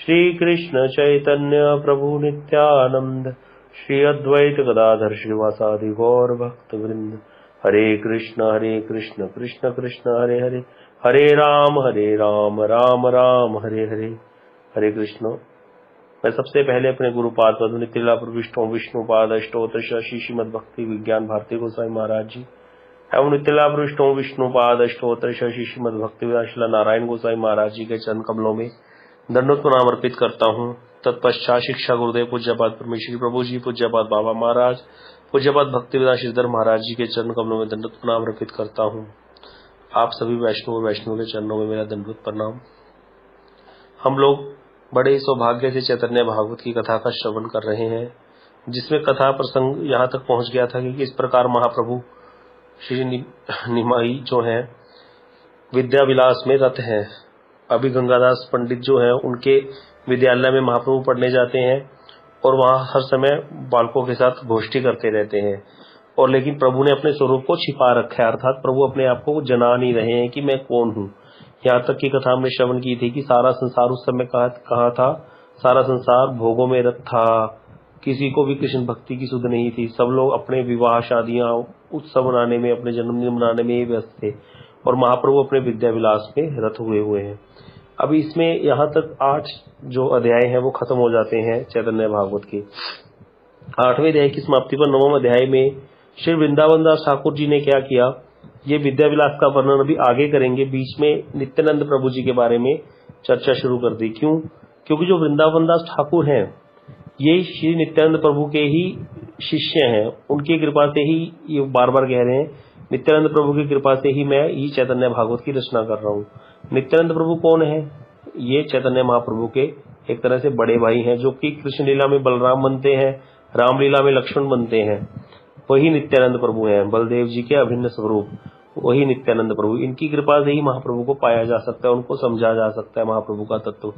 श्री कृष्ण चैतन्य प्रभु नित्यानंद, श्री अद्वैत गदाधर श्रीवासादि गौर भक्त वृंद। हरे कृष्ण कृष्ण कृष्ण हरे हरे, हरे राम राम राम हरे हरे। हरे कृष्ण। मैं सबसे पहले अपने गुरुपाद पद्म नित्य प्रविष्टों विष्णुपाद अष्टोत्तर श्री श्रीमद भक्ति विज्ञान भारती गोसाई महाराज जी एवं नित्य प्रविष्टों विष्णुपाद अष्टोत्तर श्री श्रीमद भक्ति विलासला नारायण गोसाई महाराज जी के चरण कमलों में दंडवत प्रणाम अर्पित करता हूँ। तत्पश्चात शिक्षा गुरुदेव पूज्यपाद परमेश्वरी प्रभु जी, पूज्यपाद बाबा महाराज, पूज्यपाद भक्ति विलास श्रीधर महाराज जी के चरण कमलों में दंडवत प्रणाम अर्पित करता हूँ। आप सभी वैष्णव के चरणों में मेरा दंडवत प्रणाम। हम लोग बड़े सौभाग्य से चैतन्य भागवत की कथा का श्रवण कर रहे हैं, जिसमें कथा प्रसंग यहाँ तक पहुंच गया था कि किस प्रकार महाप्रभु श्री निमाई जो है विद्या विलास में रत हैं। अभी गंगादास पंडित जो है उनके विद्यालय में महाप्रभु पढ़ने जाते हैं और वहां हर समय बालकों के साथ गोष्ठी करते रहते हैं, और लेकिन प्रभु ने अपने स्वरूप को छिपा रखा है, अर्थात प्रभु अपने आप को जना नहीं रहे हैं कि मैं कौन हूँ। यहाँ तक की कथा हमने श्रवण की थी कि सारा संसार उस समय कहा था, सारा संसार भोगों में रत था, किसी को भी कृष्ण भक्ति की सुध नहीं थी। सब लोग अपने विवाह शादियां उत्सव मनाने में, अपने जन्मदिन मनाने में ही व्यस्त थे, और महाप्रभु अपने विद्या विलास में रत हुए हैं। अभी इसमें यहाँ तक 8 जो अध्याय हैं वो खत्म हो जाते हैं चैतन्य भागवत के। 8वें अध्याय की समाप्ति पर 9वें अध्याय में श्री वृंदावन दास ठाकुर जी ने क्या किया, ये विद्या विलास का वर्णन अभी आगे करेंगे। बीच में नित्यानंद प्रभु जी के बारे में चर्चा शुरू कर दी। क्यों? क्योंकि जो वृंदावन दास ठाकुर हैं ये श्री नित्यानंद प्रभु के ही शिष्य हैं। उनकी कृपा से ही, ये बार बार कह रहे हैं, नित्यानंद प्रभु की कृपा से ही मैं ये चैतन्य भागवत की रचना कर रहा हूँ। नित्यानंद प्रभु कौन है? ये चैतन्य महाप्रभु के एक तरह से बड़े भाई हैं, जो कि कृष्ण लीला में बलराम बनते हैं, रामलीला में लक्ष्मण बनते हैं। वही नित्यानंद प्रभु हैं, बलदेव जी के अभिन्न स्वरूप वही नित्यानंद प्रभु। इनकी कृपा से ही महाप्रभु को पाया जा सकता है, उनको समझा जा सकता है महाप्रभु का तत्व।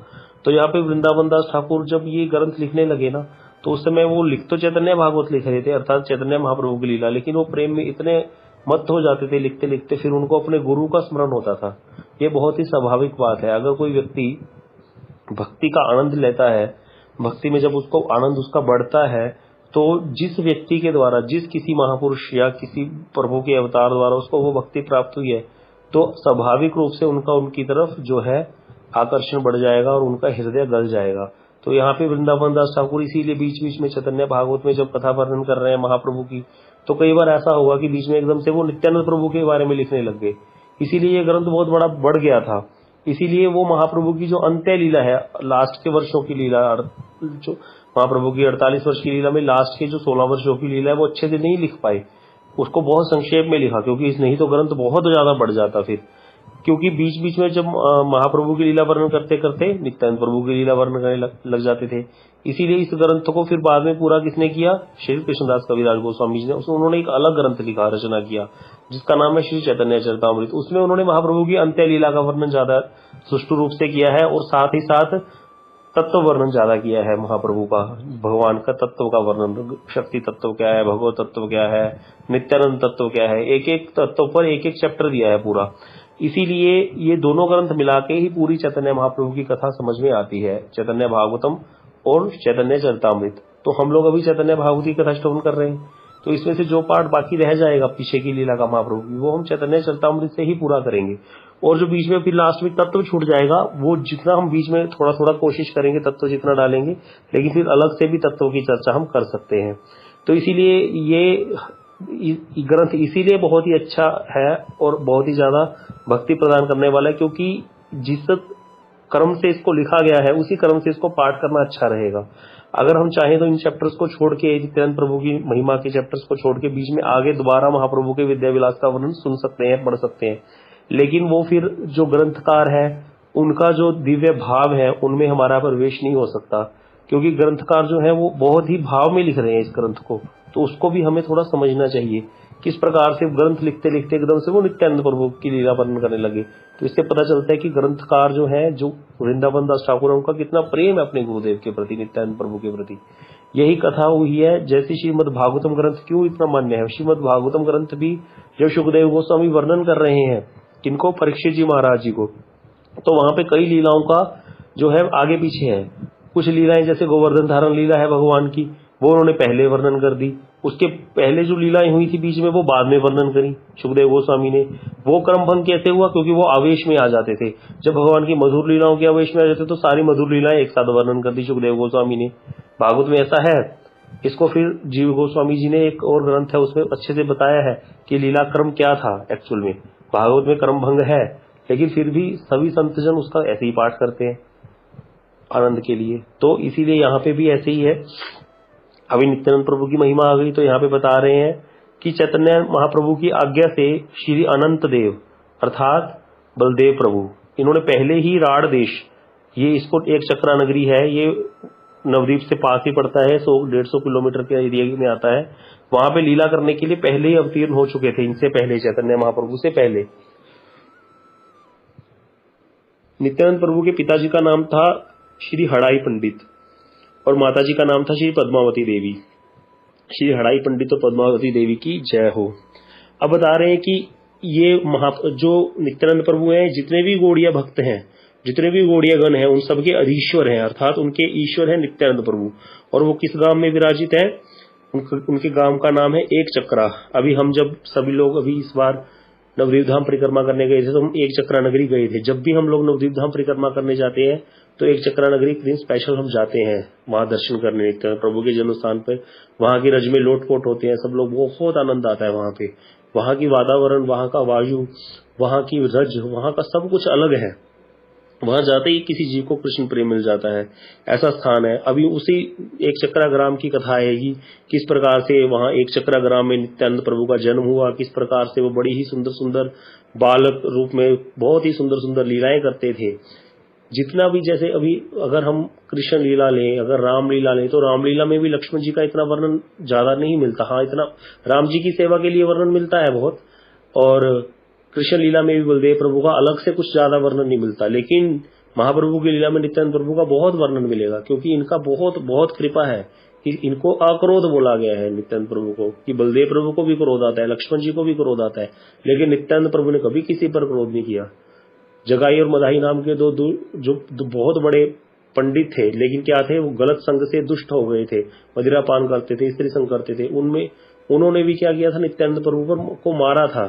तो यहाँ पे वृंदावन दास ठाकुर जब ये ग्रंथ लिखने लगे ना, तो उस समय वो लिख तो चैतन्य भागवत लिख रहे थे, अर्थात चैतन्य महाप्रभु की लीला, लेकिन वो प्रेम में इतने मत हो जाते थे लिखते लिखते, फिर उनको अपने गुरु का स्मरण होता था। ये बहुत ही स्वाभाविक बात है। अगर कोई व्यक्ति भक्ति का आनंद लेता है, भक्ति में जब उसको आनंद उसका बढ़ता है, तो जिस व्यक्ति के द्वारा, जिस किसी महापुरुष या किसी प्रभु के अवतार द्वारा उसको वो भक्ति प्राप्त हुई है, तो स्वाभाविक रूप से उनकी तरफ जो है आकर्षण बढ़ जाएगा और उनका हृदय गल जाएगा। तो यहाँ पे वृंदावन दास ठाकुर इसीलिए बीच बीच में चैतन्य भागवत में जब कथा वर्णन कर रहे हैं महाप्रभु की, तो कई बार ऐसा होगा कि बीच में एकदम से वो नित्यानंद प्रभु के बारे में लिखने लग गए। इसीलिए ये ग्रंथ बहुत बड़ा बढ़ गया था। इसीलिए वो महाप्रभु की जो अंत्य लीला है, लास्ट के वर्षों की लीला, जो महाप्रभु की 48 वर्ष की लीला में लास्ट के जो 16 वर्षों की लीला है, वो अच्छे से नहीं लिख पाए, उसको बहुत संक्षेप में लिखा, क्योंकि नहीं तो ग्रंथ बहुत ज्यादा बढ़ जाता फिर। क्योंकि बीच बीच में जब महाप्रभु की लीला वर्णन करते करते नित्यानंद प्रभु की लीला वर्णन करने लग जाते थे। इसीलिए इस ग्रंथ को फिर बाद में पूरा किसने किया? श्री कृष्णदास कविराज गोस्वामी जी ने। उन्होंने एक अलग ग्रंथ लिखा, रचना किया, जिसका नाम है श्री चैतन्य चरितामृत। उसमें उन्होंने महाप्रभु की अंत्य लीला का वर्णन ज्यादा सुष्ठु रूप से किया है, और साथ ही साथ तत्व वर्णन ज्यादा किया है महाप्रभु का, भगवान का तत्व का वर्णन, शक्ति तत्व क्या है, भगवत तत्व क्या है, नित्यानंद तत्व क्या है, एक एक तत्व पर एक एक चैप्टर दिया है पूरा। इसीलिए ये दोनों ग्रंथ मिला के ही पूरी चैतन्य महाप्रभु की कथा समझ में आती है, चैतन्य भागवतम और चैतन्य चरितामृत। तो हम लोग अभी चैतन्य भागवत की कथा श्रवण कर रहे हैं, तो इसमें से जो पार्ट बाकी रह जाएगा पीछे की लीला का महाप्रभु की, वो हम चैतन्य चरितामृत से ही पूरा करेंगे। और जो बीच में फिर लास्ट में तत्व छूट जाएगा, वो जितना हम बीच में थोड़ा थोड़ा कोशिश करेंगे, तत्व जितना डालेंगे, लेकिन फिर अलग से भी तत्वों की चर्चा हम कर सकते हैं। तो इसीलिए ये ग्रंथ इसीलिए बहुत ही अच्छा है और बहुत ही ज्यादा भक्ति प्रदान करने वाला है, क्योंकि जिस क्रम से इसको लिखा गया है उसी क्रम से इसको पाठ करना अच्छा रहेगा। अगर हम चाहें तो इन चैप्टर्स को छोड़ के, नित्यानंद प्रभु की महिमा के चैप्टर्स को छोड़ के बीच में आगे दोबारा महाप्रभु के विद्या विलास का वर्णन सुन सकते हैं, पढ़ सकते हैं, लेकिन वो फिर जो ग्रंथकार है उनका जो दिव्य भाव है उनमें हमारा प्रवेश नहीं हो सकता, क्योंकि ग्रंथकार जो है वो बहुत ही भाव में लिख रहे हैं इस ग्रंथ को। तो उसको भी हमें थोड़ा समझना चाहिए, किस प्रकार से ग्रंथ लिखते लिखते एकदम से वो नित्यानंद प्रभु की लीला वर्णन करने लगे। तो इससे पता चलता है कि ग्रंथकार जो है, जो वृंदावन दास ठाकुर है, उनका कितना प्रेम है अपने गुरुदेव के प्रति, नित्यानंद प्रभु के प्रति। यही कथा हुई है। जैसे श्रीमद भागवतम ग्रंथ क्यों इतना मान्य है, श्रीमद भागवतम ग्रंथ भी जब सुखदेव गोस्वामी वर्णन कर रहे हैं किनको, परीक्षित जी महाराज जी को, तो वहां पे कई लीलाओं का जो है आगे पीछे है। कुछ लीलाएं जैसे गोवर्धन धारण लीला है भगवान की, वो उन्होंने पहले वर्णन कर दी। उसके पहले जो लीलाएं हुई थी बीच में, वो बाद में वर्णन करी सुखदेव गोस्वामी ने। वो क्रम भंग कैसे हुआ? क्योंकि वो आवेश में आ जाते थे। जब भगवान की मधुर लीलाओं के आवेश में आ जाते तो सारी मधुर लीलाएं एक साथ वर्णन कर दी सुखदेव गोस्वामी ने। भागवत में ऐसा है। इसको फिर जीव गोस्वामी जी ने एक और ग्रंथ है उसमें अच्छे से बताया है कि लीला क्रम क्या था एक्चुअल में। भागवत में क्रम भंग है, लेकिन फिर भी सभी संतजन उसका ऐसे ही पाठ करते हैं आनंद के लिए। तो इसीलिए यहाँ पे भी ऐसे ही है। अभी नित्यानंद प्रभु की महिमा आ गई तो यहाँ पे बता रहे हैं कि चैतन्य महाप्रभु की आज्ञा से श्री अनंत देव अर्थात बलदेव प्रभु, इन्होंने पहले ही राढ़ देश, ये इसको एक चक्रा नगरी है, ये नवद्वीप से पास ही पड़ता है, 100-150 किलोमीटर के एरिया में आता है। वहां पे लीला करने के लिए पहले ही अवतीर्ण हो चुके थे, इनसे पहले, चैतन्य महाप्रभु से पहले। नित्यानंद प्रभु के पिताजी का नाम था श्री हड़ाई पंडित और माताजी का नाम था श्री पद्मावती देवी। श्री हड़ाई पंडित और पद्मावती देवी की जय हो। अब बता रहे हैं कि ये जो नित्यानंद प्रभु हैं, जितने भी गौड़िया भक्त हैं, जितने भी गौड़िया गण हैं, उन सबके अधीश्वर हैं, अर्थात उनके ईश्वर है नित्यानंद प्रभु। और वो किस गांव में विराजित है? उनके गांव का नाम है एक चक्रा। अभी हम जब सभी लोग अभी इस बार नवद्वीप धाम परिक्रमा करने गए थे तो हम एक चक्रा नगरी गए थे। जब भी हम लोग नवद्वीप धाम परिक्रमा करने जाते हैं तो एक चक्रा नगरी एक दिन स्पेशल हम जाते हैं वहां दर्शन करने, नित्यानंद प्रभु के जन्म स्थान पर। वहां की रज में लोटपोट होते हैं सब लोग, बहुत आनंद आता है वहां पे। वहां की वातावरण, वहां का वायु, वहां की रज, वहां का सब कुछ अलग है। वहां जाते ही किसी जीव को कृष्ण प्रेम मिल जाता है, ऐसा स्थान है। अभी उसी एक चक्रा ग्राम की कथा आएगी, किस प्रकार से वहां एक चक्रा ग्राम में नित्यानंद प्रभु का जन्म हुआ, किस प्रकार से वो बड़ी ही सुंदर सुंदर बालक रूप में बहुत ही सुंदर सुंदर लीलाएं करते थे। जितना भी, जैसे अभी अगर हम कृष्ण लीला लें, अगर राम लीला लें, तो रामलीला में भी लक्ष्मण जी का इतना वर्णन ज्यादा नहीं मिलता। हाँ, इतना राम जी की सेवा के लिए वर्णन मिलता है बहुत, और कृष्ण लीला में भी बलदेव प्रभु का अलग से कुछ ज्यादा वर्णन नहीं मिलता। लेकिन महाप्रभु की लीला में नित्यानंद प्रभु का बहुत वर्णन मिलेगा, क्योंकि इनका बहुत बहुत कृपा है कि इनको अक्रोध बोला गया है नित्यानंद प्रभु को, कि बलदेव प्रभु को भी क्रोध आता है, लक्ष्मण जी को भी क्रोध आता है, लेकिन नित्यानंद प्रभु ने कभी किसी पर क्रोध नहीं किया। जगाई और मदाही नाम के दो बहुत बड़े पंडित थे, लेकिन क्या थे, वो गलत संग से दुष्ट हो गए थे, मदिरा पान करते थे, स्त्री संग करते थे। उनमें उन्होंने भी क्या किया था, नित्यानंद प्रभु को मारा था।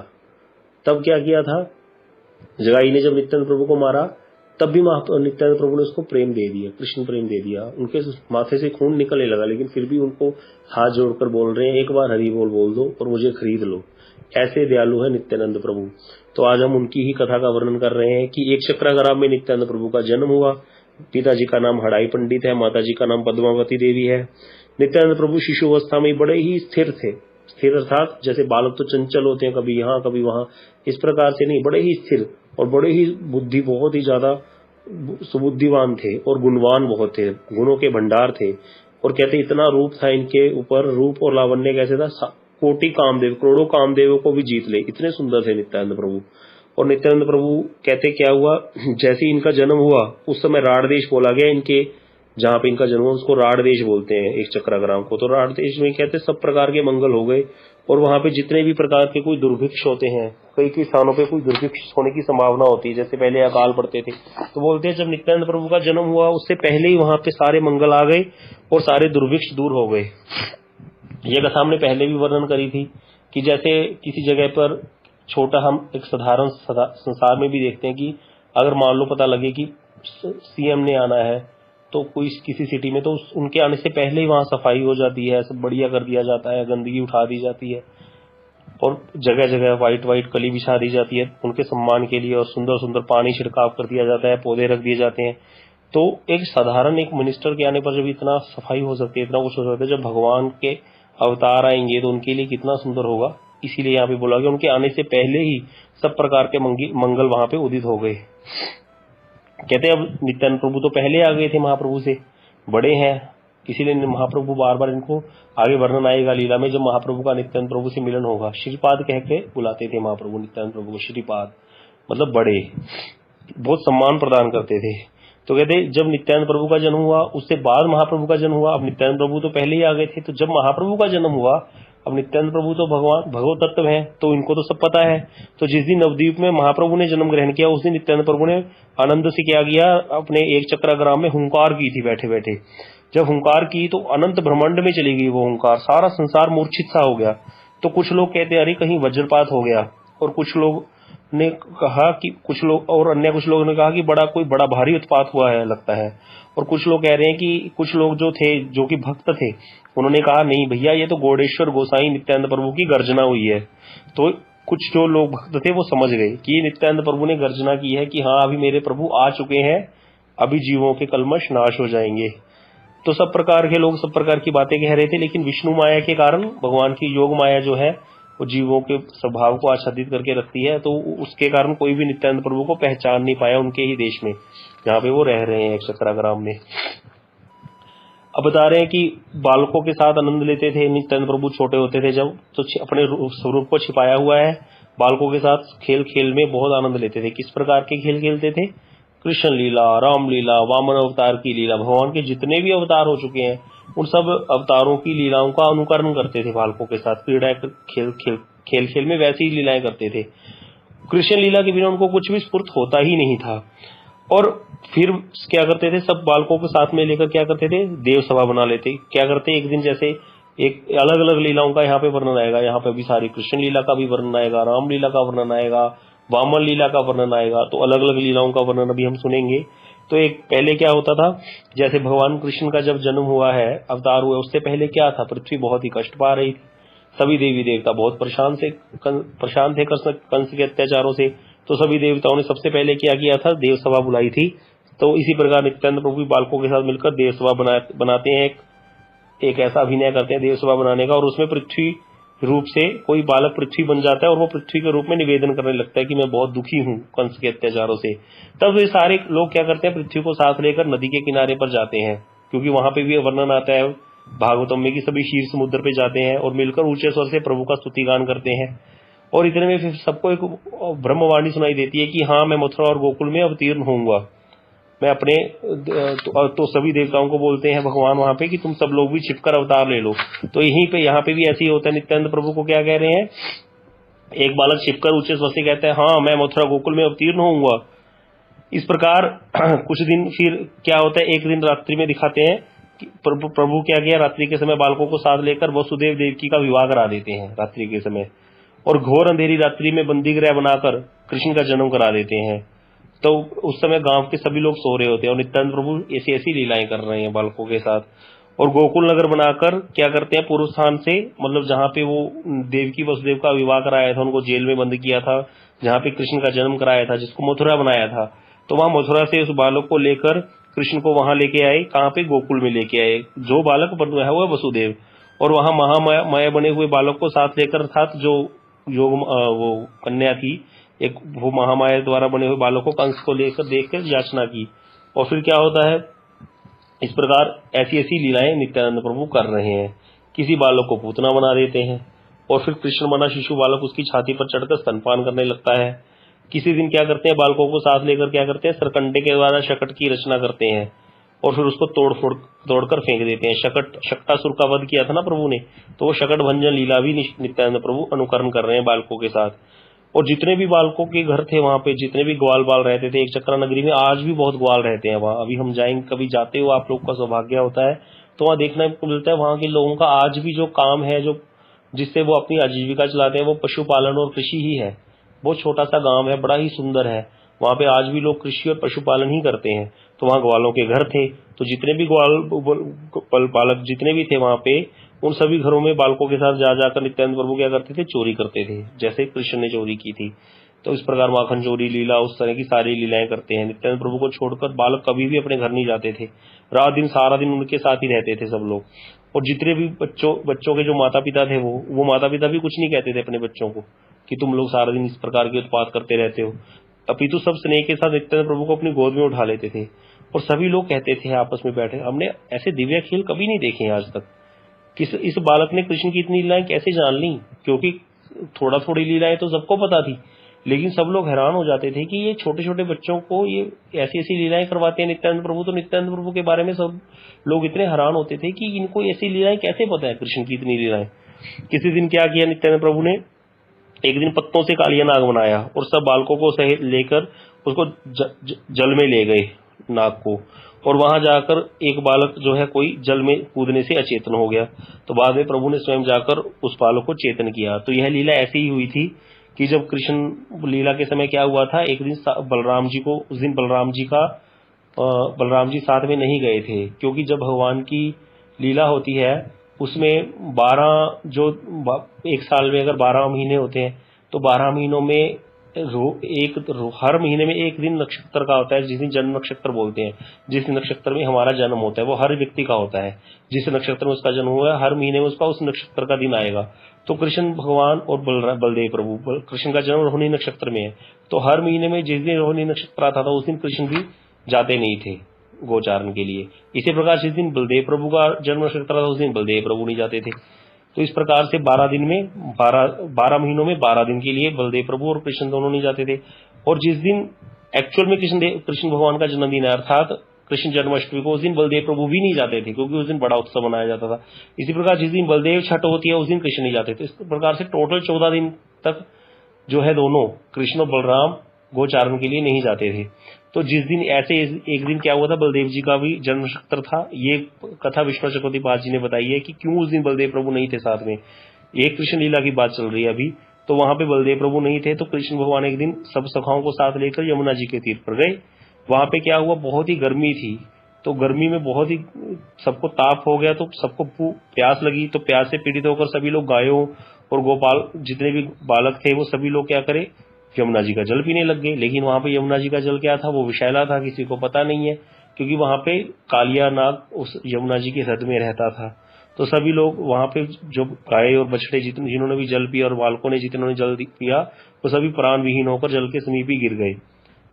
तब क्या किया था, जगाई ने जब नित्यानंद प्रभु को मारा, तब भी नित्यानंद प्रभु ने उसको प्रेम दे दिया, कृष्ण प्रेम दे दिया। उनके माथे से खून निकलने लगा, लेकिन फिर भी उनको हाथ जोड़कर बोल रहे हैं, एक बार हरि बोल दो और मुझे खरीद लो। ऐसे दयालु है नित्यानंद प्रभु। तो आज हम उनकी ही कथा का वर्णन कर रहे हैं कि एक चक्रा ग्राम में नित्यानंद प्रभु का जन्म हुआ। पिताजी का नाम हड़ाई पंडित है, माताजी का नाम पद्मावती देवी है। नित्यानंद प्रभु शिशु अवस्था में बड़े ही स्थिर थे। स्थिर अर्थात जैसे बालक तो चंचल होते हैं, कभी यहाँ कभी वहां, इस प्रकार से नहीं, बड़े ही स्थिर और बड़े ही बुद्धि, बहुत ही ज्यादा सुबुद्धिवान थे और गुणवान बहुत थे, गुणों के भंडार थे। और कहते इतना रूप था इनके ऊपर, रूप और लावण्य कैसे था, कोटि कामदेव, करोड़ों कामदेवों को भी जीत ले, इतने सुंदर थे नित्यानंद प्रभु। और नित्यानंद प्रभु कहते क्या हुआ, जैसे इनका जन्म हुआ उस समय राढ़ देश बोला गया इनके, जहां पे इनका जन्म हुआ उसको राढ़ देश बोलते हैं, एक चक्रा ग्राम को। तो राढ़ देश में कहते सब प्रकार के मंगल हो गए, और वहां पे जितने भी प्रकार के कोई दुर्भिक्ष होते हैं, कई स्थानों पे कोई दुर्भिक्ष होने की संभावना होती है, जैसे पहले अकाल पड़ते थे, तो बोलते हैं जब नित्यानंद प्रभु का जन्म हुआ उससे पहले ही वहां पे सारे मंगल आ गए और सारे दुर्भिक्ष दूर हो गए। यह कथा हमने पहले भी वर्णन करी थी कि जैसे किसी जगह पर छोटा, हम एक साधारण संसार में भी देखते हैं कि अगर मान लो पता लगे कि सीएम ने आना है तो कोई किसी सिटी में, तो उनके आने से पहले ही वहां सफाई हो जाती है, सब बढ़िया कर दिया जाता है, गंदगी उठा दी जाती है और जगह जगह व्हाइट कली बिछा दी जाती है उनके सम्मान के लिए, और सुंदर सुंदर पानी छिड़काव कर दिया जाता है, पौधे रख दिए जाते हैं। तो एक साधारण एक मिनिस्टर के आने पर जब इतना सफाई हो सकती है, इतना कुछ हो सकता है, जब भगवान के अवतार आएंगे तो उनके लिए कितना सुंदर होगा। इसीलिए यहाँ पे बोला गया उनके आने से पहले ही सब प्रकार के मंगल वहां पे उदित हो गए। कहते हैं अब नित्यानंद प्रभु तो पहले आ गए थे महाप्रभु से, बड़े हैं, इसीलिए महाप्रभु बार बार इनको आगे वर्णन आएगा लीला में, जब महाप्रभु का नित्यानंद प्रभु से मिलन होगा। श्रीपाद कह के बुलाते थे महाप्रभु नित्यानंद प्रभु को, श्रीपाद मतलब बड़े, बहुत सम्मान प्रदान करते थे। तो कहते जब नित्यानंद प्रभु का जन्म हुआ उससे बाद महाप्रभु का जन्म हुआ। अब नित्यानंद प्रभु तो पहले ही आ गए थे, तो जब महाप्रभु का जन्म हुआ अब नित्यानंद प्रभु तो भगवान भगवत तत्व हैं, तो इनको तो सब पता है। तो जिस दिन नवद्वीप में महाप्रभु ने जन्म ग्रहण किया, उस दिन नित्यानंद प्रभु ने आनंद से क्या किया, अपने एक चक्राग्राम में हुंकार की थी बैठे बैठे। जब हुंकार की तो अनंत ब्रह्मांड में चली गई वो हुंकार, सारा संसार मूर्छित सा हो गया। तो कुछ लोग कहते अरे कहीं वज्रपात हो गया, और कुछ लोग ने कहा कि कुछ लोगों ने कहा कि कोई बड़ा भारी उत्पात हुआ है लगता है। और कुछ लोग कह रहे हैं कि कुछ लोग जो थे, जो कि भक्त थे, उन्होंने कहा नहीं भैया ये तो गौड़ेश्वर गोसाई नित्यानंद प्रभु की गर्जना हुई है। तो कुछ जो लोग भक्त थे वो समझ गए कि नित्यानंद प्रभु ने गर्जना की है कि हाँ अभी मेरे प्रभु आ चुके हैं, अभी जीवों के कलमश नाश हो जाएंगे। तो सब प्रकार के लोग सब प्रकार की बातें कह रहे थे, लेकिन विष्णु माया के कारण, भगवान की योग माया जो है वो जीवों के स्वभाव को आच्छादित करके रखती है, तो उसके कारण कोई भी नित्यानंद प्रभु को पहचान नहीं पाया उनके ही देश में जहाँ पे वो रह रहे हैं, एक चक्राग्राम में। अब बता रहे हैं कि बालकों के साथ आनंद लेते थे नित्यानंद प्रभु, छोटे होते थे जब, तो अपने स्वरूप को छिपाया हुआ है, बालकों के साथ खेल खेल में बहुत आनंद लेते थे। किस प्रकार के खेल खेलते थे? कृष्ण लीला, राम लीला, वामन अवतार की लीला, भगवान के जितने भी अवतार हो चुके हैं उन सब अवतारों की लीलाओं का अनुकरण करते थे बालकों के साथ, क्रीड़ा खेल खेल में वैसी ही लीलाएं करते थे। कृष्ण लीला के बिना उनको कुछ भी स्फूर्त होता ही नहीं था। और फिर क्या करते थे, सब बालकों को साथ में लेकर क्या करते थे, देव सभा बना लेते। क्या करते, एक दिन जैसे एक अलग अलग लीलाओं का यहाँ पे वर्णन आएगा, यहाँ पे भी सारी कृष्ण लीला का भी वर्णन आएगा, राम लीला का वर्णन आएगा, वामन लीला का वर्णन आएगा, तो अलग अलग लीलाओं का वर्णन अभी हम सुनेंगे। तो एक पहले क्या होता था, जैसे भगवान कृष्ण का जब जन्म हुआ है, अवतार हुआ, उससे पहले क्या था, पृथ्वी बहुत ही कष्ट पा रही थी, सभी देवी देवता बहुत परेशान थे कंस के अत्याचारों से। तो सभी देवताओं ने सबसे पहले क्या किया था, देव सभा बुलाई थी। तो इसी प्रकार नित्यानंद प्रभु बालकों के साथ मिलकर देव सभा बनाते हैं, एक ऐसा अभिनय करते हैं देव सभा बनाने का, और उसमें पृथ्वी रूप से कोई बालक पृथ्वी बन जाता है और वो पृथ्वी के रूप में निवेदन करने लगता है कि मैं बहुत दुखी हूँ कंस के अत्याचारों से। तब ये सारे लोग क्या करते हैं, पृथ्वी को साथ लेकर नदी के किनारे पर जाते हैं, क्योंकि वहां पे भी वर्णन आता है भागवतम में कि सभी क्षीर समुद्र पे जाते हैं और मिलकर ऊंचे स्वर से प्रभु का स्तुतिगान करते हैं। और इतने में फिर सबको एक ब्रह्मवाणी सुनाई देती है कि हाँ मैं मथुरा और गोकुल में अवतीर्ण होऊंगा, मैं अपने तो सभी देवताओं को बोलते हैं भगवान वहां पे कि तुम सब लोग भी छिपकर अवतार ले लो। तो यहीं पे यहाँ पे भी ऐसे ही होता है, नित्यानंद प्रभु को क्या कह रहे हैं, एक बालक छिपकर ऊंचे स्वर से कहता है हाँ मैं मथुरा गोकुल में अवतीर्ण होऊंगा। इस प्रकार कुछ दिन फिर क्या होता है, एक दिन रात्रि में दिखाते हैं कि प्रभु क्या किया, रात्रि के समय बालकों को साथ लेकर वसुदेव देवकी का विवाह करा देते हैं रात्रि के समय, और घोर अंधेरी रात्रि में बंदी गृह बनाकर कृष्ण का जन्म करा देते हैं। तो उस समय गांव के सभी लोग सो रहे होते हैं और नित्यानंद प्रभु ऐसी ऐसी लीलाएं कर रहे हैं बालकों के साथ। और गोकुल नगर बनाकर क्या करते हैं, पूर्व स्थान से, मतलब जहाँ पे वो देवकी वसुदेव का विवाह कराया था, उनको जेल में बंद किया था, जहाँ पे कृष्ण का जन्म कराया था, जिसको मथुरा बनाया था, तो वहां मथुरा से उस बालक को लेकर कृष्ण को वहां लेके आए, कहाँ पे, गोकुल में लेके आए। जो बालक बना है वो है वसुदेव, और वहां महामाया बने हुए बालक को साथ लेकर, अर्थात जो योग वो कन्या थी एक, वो महामाया द्वारा बने हुए बालक को कंस को लेकर देखकर याचना की। और फिर क्या होता है, इस प्रकार ऐसी ऐसी लीलाएं नित्यानंद प्रभु कर रहे हैं। किसी बालक को पूतना बना देते हैं और फिर कृष्ण बना शिशु बालक उसकी छाती पर चढ़कर स्तनपान करने लगता है। किसी दिन क्या करते हैं, बालकों को साथ लेकर क्या करते हैं, सरकंडे के द्वारा शकट की रचना करते हैं और फिर उसको तोड़कर फेंक देते हैं। शक्टासुर का वध किया था ना प्रभु ने, तो वो शकट भंजन लीला भी नित्यानंद प्रभु अनुकरण कर रहे हैं बालकों के साथ। और जितने भी बालकों के घर थे वहां पे, जितने भी ग्वाल बाल रहते थे, एक चक्रा नगरी में आज भी बहुत ग्वाल रहते हैं वहां। अभी हम जाएंगे, कभी जाते हो आप लोग का सौभाग्य होता है तो वहां देखने को मिलता है, वहां के लोगों का आज भी जो काम है, जो जिससे वो अपनी आजीविका चलाते हैं, वो पशुपालन और कृषि ही है। बहुत छोटा सा गांव है, बड़ा ही सुंदर है, वहां पे आज भी लोग कृषि और पशुपालन ही करते हैं। तो वहां ग्वालों के घर थे, तो जितने भी ग्वाल बालक जितने भी थे वहां पे, उन सभी घरों में बालकों के साथ जा जाकर नित्यानंद प्रभु क्या करते थे, चोरी करते थे, जैसे कृष्ण ने चोरी की थी। तो इस प्रकार माखन चोरी लीला, उस तरह की सारी लीलाएं करते हैं। नित्यानंद प्रभु को छोड़कर बालक कभी भी अपने घर नहीं जाते थे, रात दिन सारा दिन उनके साथ ही रहते थे सब लोग। और जितने भी बच्चों के जो माता पिता थे, वो माता पिता भी कुछ नहीं कहते थे अपने बच्चों को कि तुम लोग सारा दिन इस प्रकार के उत्पात करते रहते हो, अपितु सब स्नेह के साथ नित्यानंद प्रभु को अपनी गोद में उठा लेते थे। और सभी लोग कहते थे आपस में बैठे, हमने ऐसे दिव्य खेल कभी नहीं देखे आज तक। इस बालक ने कृष्ण की इतनी लीलाएं कैसे जान ली, क्योंकि थोड़ी लीलाएं तो सबको पता थी, लेकिन सब लोग हैरान हो जाते थे कि ये छोटे छोटे बच्चों को ये ऐसी ऐसी लीलाएं करवाते हैं नित्यानंद प्रभु। तो नित्यानंद प्रभु के बारे में सब लोग इतने हैरान होते थे कि इनको ऐसी लीलाएं कैसे पता है, कृष्ण की इतनी लीलाएं। किसी दिन क्या किया नित्यानंद प्रभु ने, एक दिन पत्तों से कालिया नाग बनाया और सब बालकों को सहित लेकर उसको जल में ले गए नाग को, और वहां जाकर एक बालक जो है कोई जल में कूदने से अचेतन हो गया। तो बाद में प्रभु ने स्वयं जाकर उस बालक को चेतन किया। तो यह लीला ऐसी ही हुई थी कि जब कृष्ण लीला के समय क्या हुआ था, एक दिन बलराम जी को, उस दिन बलराम जी साथ में नहीं गए थे, क्योंकि जब भगवान की लीला होती है उसमें 12 जो एक साल में अगर 12 महीने होते हैं तो 12 महीनों में हर महीने में एक दिन नक्षत्र का होता है, जिस दिन जन्म नक्षत्र बोलते हैं। जिस नक्षत्र में हमारा जन्म होता है वो हर व्यक्ति का होता है, जिस नक्षत्र में उसका जन्म हुआ है हर महीने में उसका उस नक्षत्र का दिन आएगा। तो कृष्ण भगवान और बलदेव प्रभु, कृष्ण का जन्म रोहिणी नक्षत्र में है, तो हर महीने में जिस दिन रोहिणी नक्षत्र आता था उस दिन कृष्ण भी जाते नहीं थे गोचारण के लिए। इसी प्रकार जिस दिन बलदेव प्रभु का जन्म नक्षत्र था उस दिन बलदेव प्रभु नहीं जाते थे। तो इस प्रकार से 12 दिन में 12 महीनों में 12 दिन के लिए बलदेव प्रभु और कृष्ण दोनों नहीं जाते थे। और जिस दिन एक्चुअल में कृष्ण भगवान का जन्मदिन है अर्थात कृष्ण जन्माष्टमी को, उस दिन बलदेव प्रभु भी नहीं जाते थे, क्योंकि उस दिन बड़ा उत्सव मनाया जाता था। इसी प्रकार जिस दिन बलदेव छठ होती है उस दिन कृष्ण नहीं जाते थे। इस प्रकार से टोटल 14 दिन तक जो है दोनों कृष्ण और बलराम गोचारण के लिए नहीं जाते थे। तो जिस दिन ऐसे एक दिन क्या हुआ था, बलदेव जी का भी जन्म नक्षत्र था। ये कथा विष्णु चक्रवर्ती पाद जी ने बताई है कि क्यों उस दिन बलदेव प्रभु नहीं थे साथ में। एक कृष्ण लीला की बात चल रही है अभी, तो वहां पे बलदेव प्रभु नहीं थे, तो कृष्ण भगवान एक दिन सब सखाओं को साथ लेकर यमुना जी के तीर पर गए। वहां पे क्या हुआ, बहुत ही गर्मी थी, तो गर्मी में बहुत ही सबको ताप हो गया, तो सबको प्यास लगी। तो प्यास से पीड़ित होकर सभी लोग गायों और गोपाल जितने भी बालक थे वो सभी लोग क्या करे, यमुना जी का जल पीने लग गए। लेकिन वहां पे यमुना जी का जल क्या था, वो विषैला था, किसी को पता नहीं है, क्योंकि वहां पे कालिया नाग उस यमुना जी के हृदय में रहता था। तो सभी लोग वहां पे जो गाय और बछड़े जिन्होंने भी जल पिया और बालकों ने जिन्होंने जल पिया वो सभी प्राण विहीन होकर जल के समीप ही गिर गए।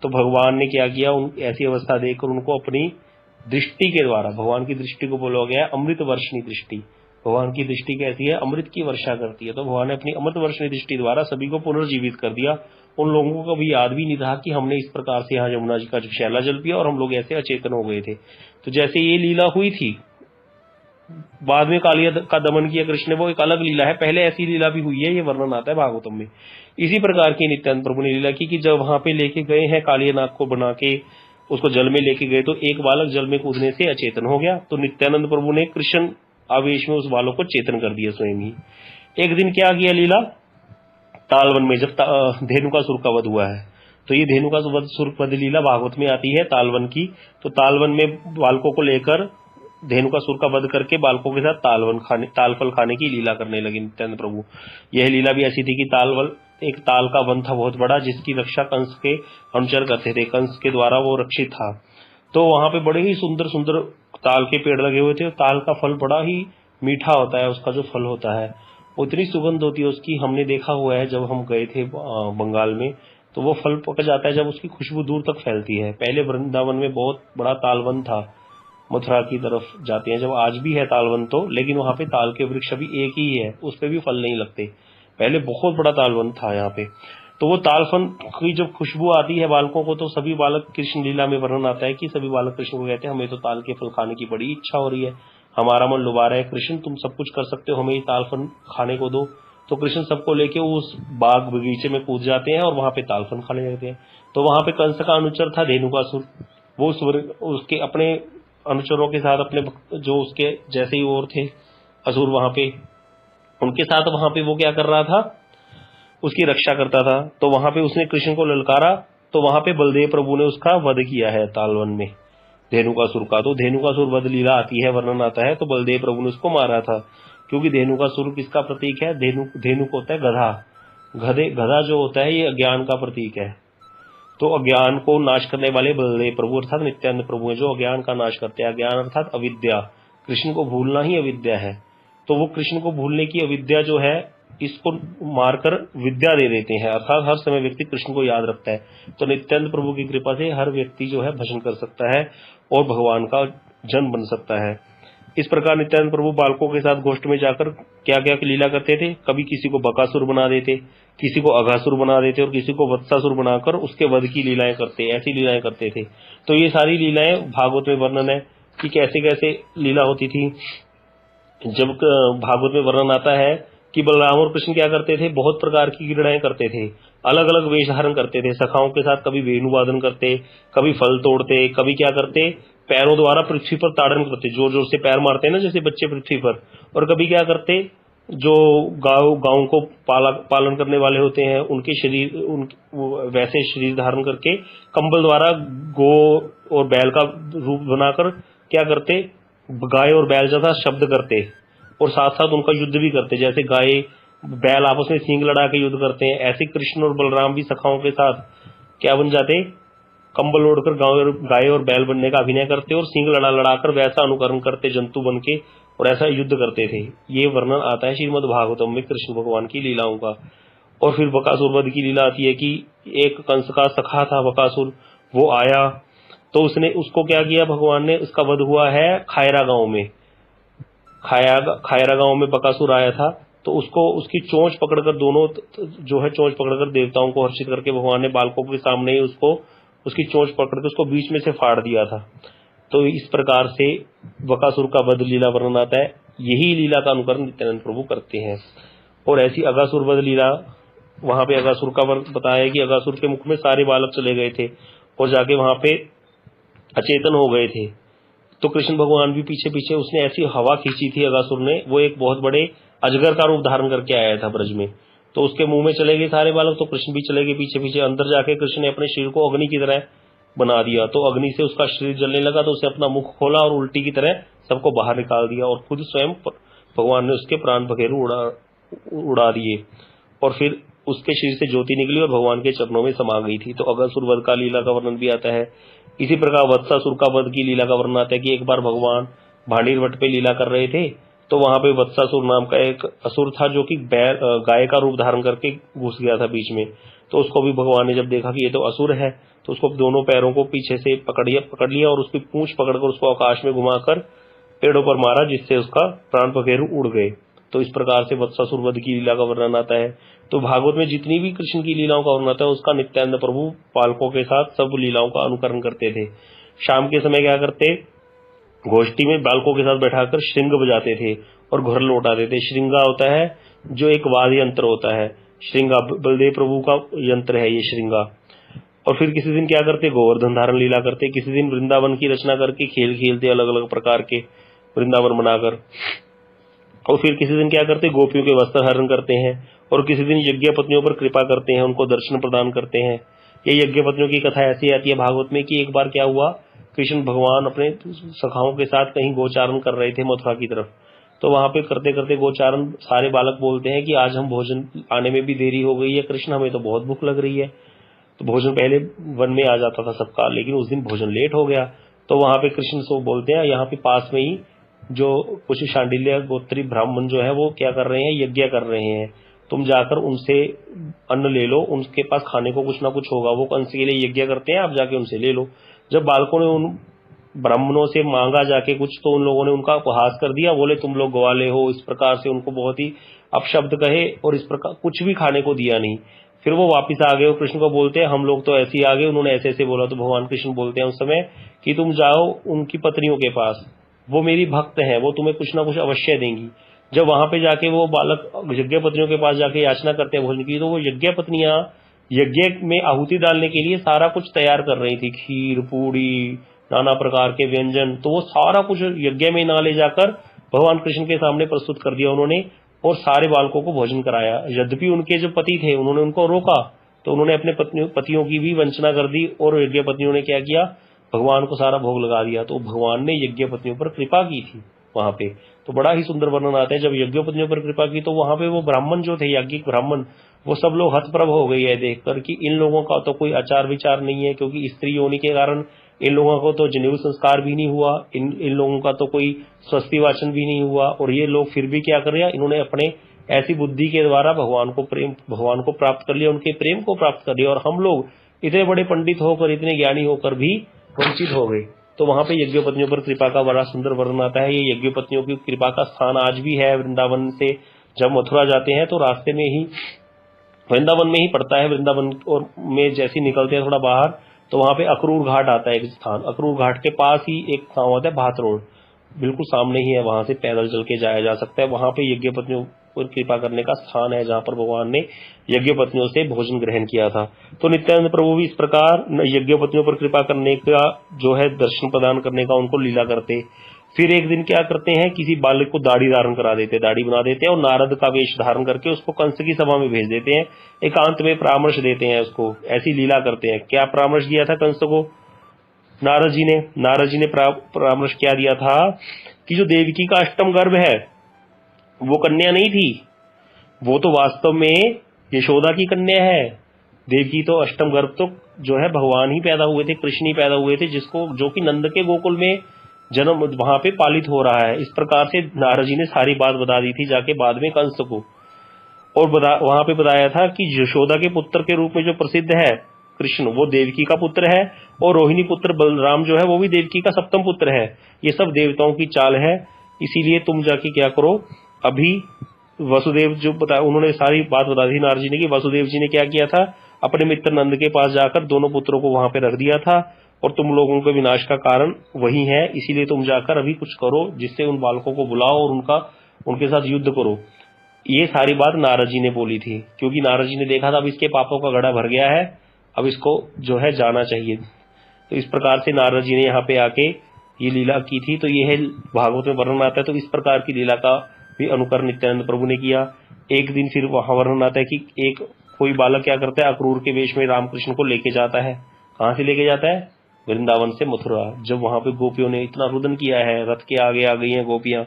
तो भगवान ने क्या किया, ऐसी अवस्था देखकर उनको अपनी दृष्टि के द्वारा, भगवान की दृष्टि को बोला गया अमृत वर्षनी दृष्टि। भगवान की दृष्टि कैसी है, अमृत की वर्षा करती है। तो भगवान ने अपनी अमृत वर्षनी दृष्टि द्वारा सभी को पुनर्जीवित कर दिया। उन लोगों को कभी याद भी नहीं था कि हमने इस प्रकार से यहाँ यमुना जी का शैला जल पिया और हम लोग ऐसे अचेतन हो गए थे। तो जैसे ये लीला हुई थी, बाद में कालिया का दमन किया कृष्ण ने, वो एक अलग लीला है। पहले ऐसी लीला भी हुई है, ये वर्णन आता है भागवतम में। इसी प्रकार की नित्यानंद प्रभु ने लीला की कि जब वहां पे लेके गए हैं कालिया नाग को बना के, उसको जल में लेके गए, तो एक बालक जल में कूदने से अचेतन हो गया। तो नित्यानंद प्रभु ने कृष्ण आवेश में उस बालक को चेतन कर दिया स्वयं ही। एक दिन क्या किया लीला, तालवन में जब धेनुकासुर का वध हुआ है, तो ये धेनुकासुर वध लीला भागवत में आती है तालवन की। तो तालवन में बालकों को लेकर धेनुकासुर का वध करके बालकों के साथ तालफल खाने की लीला करने लगे नित्यानंद प्रभु। यह लीला भी ऐसी थी कि एक ताल का वन था बहुत बड़ा, जिसकी रक्षा कंस के अनुचर करते थे, कंस के द्वारा वो रक्षित था। तो वहां पे बड़े ही सुंदर सुंदर ताल के पेड़ लगे हुए थे। ताल का फल बड़ा ही मीठा होता है, उसका जो फल होता है उतनी सुगंध होती है उसकी। हमने देखा हुआ है जब हम गए थे बंगाल में, तो वो फल पक जाता है जब उसकी खुशबू दूर तक फैलती है। पहले वृंदावन में बहुत बड़ा तालवन था, मथुरा की तरफ जाते हैं जब, आज भी है तालवन तो, लेकिन वहां पे ताल के वृक्ष अभी एक ही है, उस पे भी फल नहीं लगते। पहले बहुत बड़ा तालवन था यहाँ पे। तो वो तालफल की जब खुशबू आती है बालकों को, तो सभी बालक, कृष्ण लीला में वर्णन आता है कि सभी बालक कृष्ण को कहते हैं हमें तो ताल के फल खाने की बड़ी इच्छा हो रही है, हमारा मन लुभा रहा है, कृष्ण तुम सब कुछ कर सकते हो, हमें ये ताल फल खाने को दो। तो कृष्ण सबको लेके उस बाग बगीचे में कूद जाते हैं और वहां पे ताल फल खाने लगते हैं। तो वहां पे कंस का अनुचर था धेनुकासुर, वो उसके अपने अनुचरों के साथ, अपने जो उसके जैसे ही और थे असुर वहां पे, उनके साथ वहां पे वो क्या कर रहा था, उसकी रक्षा करता था। तो वहां पे उसने कृष्ण को ललकारा, तो वहां पे बलदेव प्रभु ने उसका वध किया है तालवन में धेनुकासुर का। तो धेनुकासुर वध लीला आती है, वर्णन आता है, तो बलदेव प्रभु ने उसको मारा था। क्योंकि धेनुकासुर किसका प्रतीक है, धेनुक होता है गधा, गधा जो होता है ये अज्ञान का प्रतीक है। तो अज्ञान को नाश करने वाले बलदेव प्रभु अर्थात नित्यानंद प्रभु है, जो अज्ञान का नाश करते हैं। अज्ञान अर्थात अविद्या, कृष्ण को भूलना ही अविद्या है। तो वो कृष्ण को भूलने की अविद्या जो है, इसको मारकर विद्या दे देते हैं, अर्थात हर समय व्यक्ति कृष्ण को याद रखता है। तो नित्यानंद प्रभु की कृपा से हर व्यक्ति जो है भजन कर सकता है और भगवान का जन बन सकता है। इस प्रकार नित्यानंद प्रभु बालकों के साथ गोष्ठ में जाकर क्या क्या लीला करते थे। कभी किसी को बकासुर बना देते, किसी को अघासुर बना देते और किसी को वत्सासुर बनाकर उसके वध की लीलाएं करते, ऐसी लीलाएं करते थे। तो ये सारी लीलाएं भागवत में वर्णन है कि कैसे कैसे लीला होती थी। जब भागवत में वर्णन आता है कि बलराम और कृष्ण क्या करते थे, बहुत प्रकार की क्रीड़ाएं करते थे, अलग अलग वेश धारण करते थे। सखाओं के साथ कभी वेणु वादन करते, कभी फल तोड़ते, कभी क्या करते, पैरों द्वारा पृथ्वी पर ताड़न करते, जोर जोर से पैर मारते हैं ना जैसे बच्चे पृथ्वी पर। और कभी क्या करते, जो गांव को पालन करने वाले होते हैं उनके शरीर वैसे शरीर धारण करके कंबल द्वारा गो और बैल का रूप बनाकर क्या करते, गाय और बैल जैसा शब्द करते और साथ साथ उनका युद्ध भी करते। जैसे गाय बैल आपस में सींग लड़ा के युद्ध करते हैं, ऐसे कृष्ण और बलराम भी सखाओं के साथ क्या बन जाते, कंबल ओढ़कर गाय और बैल बनने का अभिनय करते और सींग लड़ा लड़ाकर वैसा अनुकरण करते जंतु बन के, और ऐसा युद्ध करते थे। ये वर्णन आता है श्रीमद् भागवतम में कृष्ण भगवान की लीलाओं का। और फिर बकासुर वध की लीला आती है कि एक कंस का सखा था बकासुर, वो आया तो उसको क्या किया भगवान ने, उसका वध हुआ है खायरा गांव में। खायरा गांव में बकासुर आया था, तो उसको उसकी चोंच पकड़कर, दोनों जो है चोंच पकड़कर देवताओं को हर्षित करके भगवान ने बालकों के सामने ही उसकी चोंच पकड़कर उसको बीच में से फाड़ दिया था। तो इस प्रकार से बकासुर का वध लीला वर्णन आता है। यही लीला का अनुकरण नित्यानंद प्रभु करते हैं। और ऐसी अगासुर वध लीला, वहां पे अगासुर का बताया कि अगासुर के मुख में सारे बालक चले गए थे और जाके वहां पे अचेतन हो गए थे। तो कृष्ण भगवान भी पीछे पीछे, उसने ऐसी हवा खींची थी अगासुर ने, वो एक बहुत बड़े अजगर का रूप धारण करके आया था ब्रज में, तो उसके मुंह में चले गए सारे बालक, तो कृष्ण भी चले गए पीछे पीछे। अंदर जाके कृष्ण ने अपने शरीर को अग्नि की तरह बना दिया, तो अग्नि से उसका शरीर जलने लगा, तो उसे अपना मुख खोला और उल्टी की तरह सबको बाहर निकाल दिया और खुद स्वयं भगवान ने उसके प्राण पखेरु उड़ा दिए। और फिर उसके शरीर से ज्योति निकली और भगवान के चरणों में समा गई थी। तो अगासुर वध का लीला का वर्णन भी आता है। इसी प्रकार वत्सासुर का वध की लीला का वर्णन आता है कि एक बार भगवान भांडीर वट पे लीला कर रहे थे, तो वहां पे वत्सासुर नाम का एक असुर था जो कि गाय का रूप धारण करके घुस गया था बीच में। तो उसको भी भगवान ने जब देखा कि ये तो असुर है, तो उसको दोनों पैरों को पीछे से पकड़ लिया और उसकी पूंछ पकड़कर उसको आकाश में घुमाकर पेड़ों पर मारा, जिससे उसका प्राण पखेरु उड़ गए। तो इस प्रकार से वत्सासुर वध की लीला का वर्णन आता है। तो भागवत में जितनी भी कृष्ण की लीलाओं का वर्णन आता है, उसका नित्यानंद प्रभु बालकों के साथ सब लीलाओं का अनुकरण करते थे। शाम के समय क्या करते, गोष्ठी में बालकों के साथ बैठाकर श्रृंग बजाते थे और घर लौटाते थे। श्रृंगा होता है जो एक वाद्य यंत्र होता है, श्रृंगा बलदेव प्रभु का यंत्र है ये श्रृंगा। और फिर किसी दिन क्या करते, गोवर्धन धारण लीला करते, किसी दिन वृंदावन की रचना करके खेल खेलते अलग अलग प्रकार के वृंदावन बनाकर। और फिर किसी दिन क्या करते, गोपियों के वस्त्र हरण करते हैं, और किसी दिन यज्ञ पत्नियों पर कृपा करते हैं, उनको दर्शन प्रदान करते हैं। ये यज्ञ पत्नियों की कथा ऐसी आती है भागवत में कि एक बार क्या हुआ, कृष्ण भगवान अपने सखाओं के साथ कहीं गोचारण कर रहे थे मथुरा की तरफ। तो वहां पे करते करते गोचारण सारे बालक बोलते हैं कि आज हम भोजन आने में भी देरी हो गई है कृष्ण, हमें तो बहुत भूख लग रही है। तो भोजन पहले वन में आ जाता था सबका, लेकिन उस दिन भोजन लेट हो गया। तो वहां पे कृष्ण सो बोलते हैं, यहाँ पे पास में ही जो कुछ शांडिल्य गोत्री ब्राह्मण जो है वो क्या कर रहे हैं, यज्ञ कर रहे हैं, तुम जाकर उनसे अन्न ले लो, उनके पास खाने को कुछ ना कुछ होगा, वो कंस के लिए यज्ञ करते हैं, आप जाके उनसे ले लो। जब बालकों ने उन ब्राह्मणों से मांगा जाके कुछ, तो उन लोगों ने उनका उपहास कर दिया, बोले तुम लोग ग्वाले हो, इस प्रकार से उनको बहुत ही अपशब्द कहे और इस प्रकार कुछ भी खाने को दिया नहीं। फिर वो वापिस आ गए और कृष्ण को बोलते हैं हम लोग तो ऐसे ही आ गए, उन्होंने ऐसे ऐसे बोला। तो भगवान कृष्ण बोलते हैं उस समय कि तुम जाओ उनकी पत्नियों के पास, वो मेरी भक्त हैं, वो तुम्हें कुछ ना कुछ अवश्य देंगी। जब वहां पे जाके वो बालक यज्ञ पत्नियों के पास जाके याचना करते हैं भोजन की, तो वो यज्ञ पत्नियां यज्ञ में आहुति डालने के लिए सारा कुछ तैयार कर रही थी, खीर पूड़ी नाना प्रकार के व्यंजन, तो वो सारा कुछ यज्ञ में ना ले जाकर भगवान कृष्ण के सामने प्रस्तुत कर दिया उन्होंने और सारे बालकों को भोजन कराया। यद्यपि उनके जो पति थे उन्होंने उनको रोका, तो उन्होंने अपने पतियों की भी वंचना कर दी और यज्ञ पत्नियों ने क्या किया, भगवान को सारा भोग लगा दिया। तो भगवान ने यज्ञ पत्नियों पर कृपा की थी वहां पे। तो बड़ा ही सुंदर वर्णन आता है, जब यज्ञ पत्नियों पर कृपा की तो वहां पे वो ब्राह्मण जो थे, याज्ञिक ब्राह्मण, वो सब लोग हतप्रभ हो गई है देखकर कि इन लोगों का तो कोई आचार विचार नहीं है, क्योंकि स्त्री होने के कारण इन लोगों को तो जनेऊ संस्कार भी नहीं हुआ, इन लोगों का तो कोई स्वस्ति वाचन भी नहीं हुआ, और ये लोग फिर भी क्या कर रहे हैं, इन्होंने अपने ऐसी बुद्धि के द्वारा भगवान को प्राप्त कर लिया, उनके प्रेम को प्राप्त कर लिया, और हम लोग इतने बड़े पंडित होकर, इतने ज्ञानी होकर भी वंचित हो गए। तो वहां पे यज्ञ पत्नियों पर कृपा का बड़ा सुंदर वर्णन आता है। ये यज्ञ पत्नियों की कृपा का स्थान आज भी है वृंदावन से। जब मथुरा जाते हैं तो रास्ते में ही वृंदावन में ही पड़ता है, वृंदावन और में जैसे निकलते हैं थोड़ा बाहर, तो वहां पे अक्रूर घाट आता है एक स्थान। अक्रूर घाट के पास ही एक गांव आता है भात रोड, बिल्कुल सामने ही है, वहां से पैदल चल के जाया जा सकता है। वहां पे यज्ञ पत्नियों पर कृपा करने का स्थान है, जहाँ पर भगवान ने यज्ञ पत्नियों से भोजन ग्रहण किया था। तो नित्यानंद प्रभु भी इस प्रकार यज्ञ पत्नियों पर कृपा करने का जो है दर्शन प्रदान करने का उनको लीला करते। फिर एक दिन क्या करते हैं, किसी बालक को दाढ़ी धारण करा देते, दाढ़ी बना देते हैं और नारद का वेश धारण करके उसको कंस की सभा में भेज देते हैं। एकांत में परामर्श देते हैं उसको, ऐसी लीला करते हैं। क्या परामर्श दिया था कंस को नारद जी ने परामर्श क्या दिया था कि जो देवकी का अष्टम गर्भ है वो कन्या नहीं थी, वो तो वास्तव में यशोदा की कन्या है। देवकी तो अष्टम गर्भ तो जो है भगवान ही पैदा हुए थे, कृष्ण ही पैदा हुए थे, जिसको जो कि नंद के गोकुल में जन्म वहां पे पालित हो रहा है। इस प्रकार से नारद जी ने सारी बात बता दी थी जाके बाद में कंस को, और वहां पे बताया था कि यशोदा के पुत्र के रूप में जो प्रसिद्ध है कृष्ण, वो देवकी का पुत्र है, और रोहिणी पुत्र बलराम जो है वो भी देवकी का सप्तम पुत्र है। ये सब देवताओं की चाल है। इसीलिए तुम जाके क्या करो, अभी वसुदेव जो बता, उन्होंने सारी बात बता दी नारद जी ने कि वसुदेव जी ने क्या किया था, अपने मित्र नंद के पास जाकर दोनों पुत्रों को वहां पे रख दिया था, और तुम लोगों के विनाश का कारण वही है। इसीलिए तुम जाकर अभी कुछ करो जिससे उन बालकों को बुलाओ और उनके साथ युद्ध करो। ये सारी बात नारद जी ने बोली थी, क्योंकि नारद जी ने देखा था अब इसके पापों का घड़ा भर गया है, अब इसको जो है जाना चाहिए। तो इस प्रकार से नारद जी ने यहाँ पे आके ये लीला की थी। तो ये है भागवत में वर्णन आता है। तो इस प्रकार की लीला का भी अनुकरण नित्यानंद प्रभु ने किया। एक दिन फिर वहां वर्णन आता है कि एक कोई बालक क्या करता है, अक्रूर के वेश में रामकृष्ण को लेके जाता है। कहाँ से लेके जाता है? वृंदावन से मथुरा। जब वहां पे गोपियों ने इतना रुदन किया है, रथ के आगे आ गई हैं गोपियां,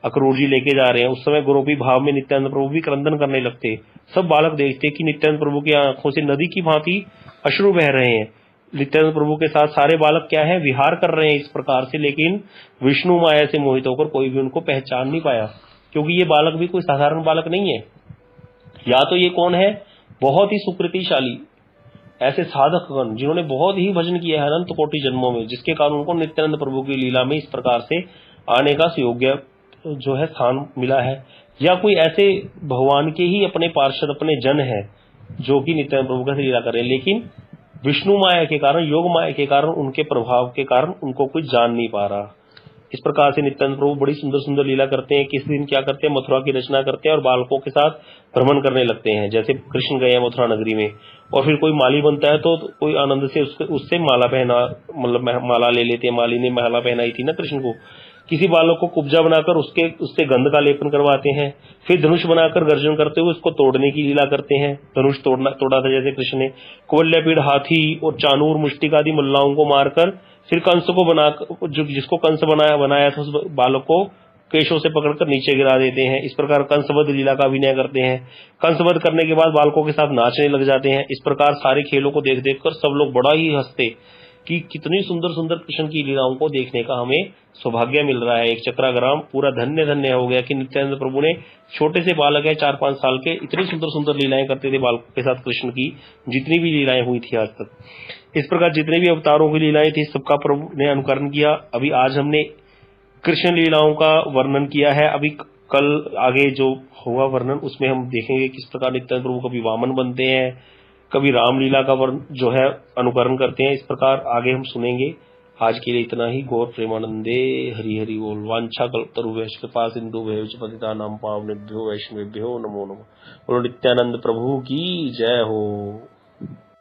अक्रूर जी लेके जा रहे हैं, उस समय गोपी भाव में नित्यानंद प्रभु भी क्रंदन करने लगते। सब बालक देखते कि नित्यानंद प्रभु की आंखों से नदी की भांति अश्रु बह रहे हैं। नित्यानंद प्रभु के साथ सारे बालक क्या है, विहार कर रहे हैं इस प्रकार से, लेकिन विष्णु माया से मोहित होकर कोई भी उनको पहचान नहीं पाया, क्योंकि ये बालक भी कोई साधारण बालक नहीं है। या तो ये कौन है, बहुत ही सुकृतिशाली ऐसे साधकगण जिन्होंने बहुत ही भजन किया है अनंत कोटि जन्मों में, जिसके कारण उनको नित्यानंद प्रभु की लीला में इस प्रकार से आने का सुयोग्य जो है स्थान मिला है। या कोई ऐसे भगवान के ही अपने पार्षद, अपने जन है जो कि नित्यानंद प्रभु का लीला कर रहे हैं, लेकिन विष्णु माया के कारण, योग माया के कारण, उनके प्रभाव के कारण उनको कोई जान नहीं पा रहा। इस प्रकार से नित्यानंद प्रभु बड़ी सुंदर सुंदर लीला करते हैं। किस दिन क्या करते हैं, मथुरा की रचना करते हैं और बालकों के साथ भ्रमण करने लगते हैं। जैसे कृष्ण गए मथुरा नगरी में, और फिर कोई माली बनता है तो कोई आनंद से उससे माला पहना, मतलब माला ले लेते हैं। माली ने माला पहनाई थी ना कृष्ण को। किसी बालक को कुब्जा बनाकर उससे गंध का लेपन करवाते हैं। फिर धनुष बनाकर गर्जन करते हुए उसको तोड़ने की लीला करते हैं। धनुष तोड़ा था जैसे कृष्ण ने। कुवलयापीड़ हाथी और चानूर मुष्टिक आदि मल्लाओं को मारकर फिर कंस को बनाकर, जिसको कंस बनाया था, उस बालक को केशों से पकड़कर नीचे गिरा देते हैं। इस प्रकार कंसवध लीला का अभिनय करते हैं। कंसवध करने के बाद बालकों के साथ नाचने लग जाते हैं। इस प्रकार सारे खेलों को देख देख कर सब लोग बड़ा ही हंसते कि कितनी सुंदर सुंदर कृष्ण की लीलाओं को देखने का हमें सौभाग्य मिल रहा है। एक चक्राग्राम पूरा धन्य धन्य हो गया कि नित्यानंद प्रभु ने, छोटे से बालक है 4-5 साल के, इतनी सुंदर सुंदर लीलाएं करते थे बालकों के साथ कृष्ण की, जितनी भी लीलाएं हुई थी आज तक। इस प्रकार जितने भी अवतारों की लीलाएं थी सबका प्रभु ने अनुकरण किया। अभी आज हमने कृष्ण लीलाओं का वर्णन किया है। अभी कल आगे जो होगा वर्णन, उसमें हम देखेंगे किस प्रकार नित्यानंद प्रभु कभी वामन बनते हैं, कभी रामलीला का वर्ण जो है अनुकरण करते हैं। इस प्रकार आगे हम सुनेंगे। आज के लिए इतना ही। गौर प्रेमानंदे हरि हरि बोल। वांछा कल्पतरुभ्यश्च कृपा सिंधुभ्यश्च पतितानां पावनेभ्यो वैष्णवेभ्यो नमो नमः। बोलो नित्यानंद प्रभु की जय हो।